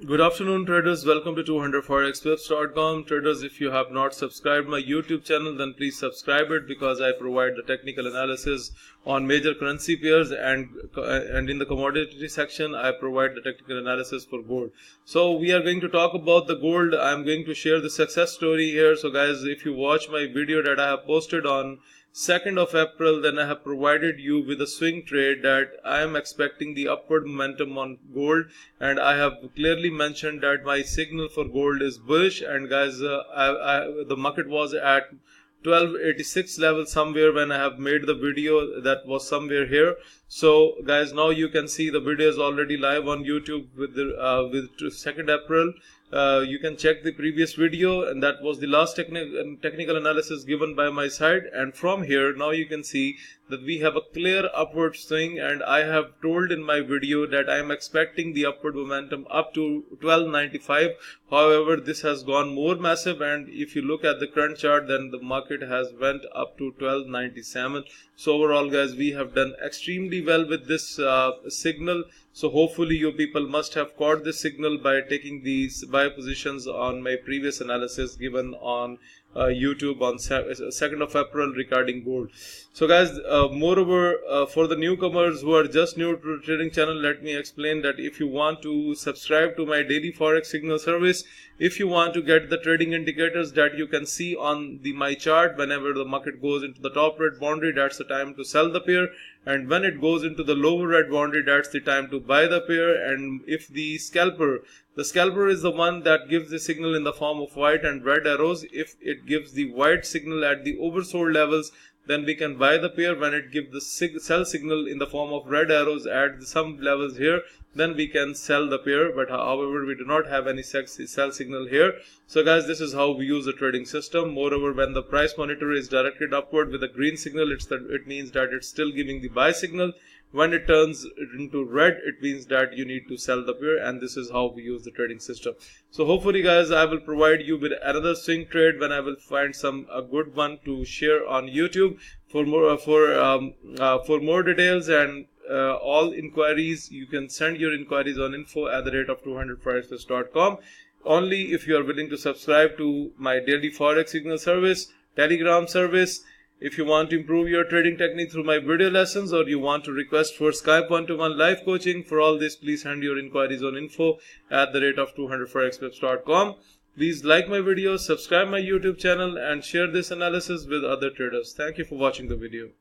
Good afternoon, traders. Welcome to 200forexwebs.com. Traders, if you have not subscribed my YouTube channel, then please subscribe it because I provide the technical analysis on major currency pairs and in the commodity section I provide the technical analysis for gold. So we are going to talk about the gold. I am going to share the success story here. So guys, if you watch my video that I have posted on 2nd of April, then I have provided you with a swing trade that I am expecting the upward momentum on gold, and I have clearly mentioned that my signal for gold is bullish. And guys, the market was at 1286 level somewhere when I have made the video. That was somewhere here. So guys, now you can see the video is already live on YouTube with 2nd April. You can check the previous video, and that was the last technical analysis given by my side. And from here now you can see that we have a clear upward swing, and I have told in my video that I am expecting the upward momentum up to 1295. However, this has gone more massive, and if you look at the current chart, then the market has went up to 1297. So overall guys, we have done extremely well with this signal. So hopefully you people must have caught this signal by taking these buy positions on my previous analysis given on YouTube on 2nd of April regarding gold. So guys, moreover, for the newcomers who are just new to the trading channel, let me explain that if you want to subscribe to my daily Forex signal service, if you want to get the trading indicators that you can see on my chart, whenever the market goes into the top red boundary, that's the time to sell the pair, and when it goes into the lower red boundary, that's the time to buy the pair. And if the scalper is the one that gives the signal in the form of white and red arrows, if it gives the white signal at the oversold levels, then we can buy the pair. When it gives the sell signal in the form of red arrows at some levels here, then we can sell the pair. But however, we do not have any sell signal here. So guys, this is how we use the trading system. Moreover, when the price monitor is directed upward with a green signal, it means that it's still giving the buy signal. When it turns into red, it means that you need to sell the pair, and this is how we use the trading system. So hopefully guys, I will provide you with another swing trade when I will find a good one to share on YouTube. For more details and all inquiries, you can send your inquiries on info@200forexwebs.com. only if you are willing to subscribe to my daily Forex signal service, Telegram service. If you want to improve your trading technique through my video lessons, or you want to request for Skype 1-to-1 live coaching, for all this, please send your inquiries on info@200forexwebs.com. Please like my videos, subscribe my YouTube channel, and share this analysis with other traders. Thank you for watching the video.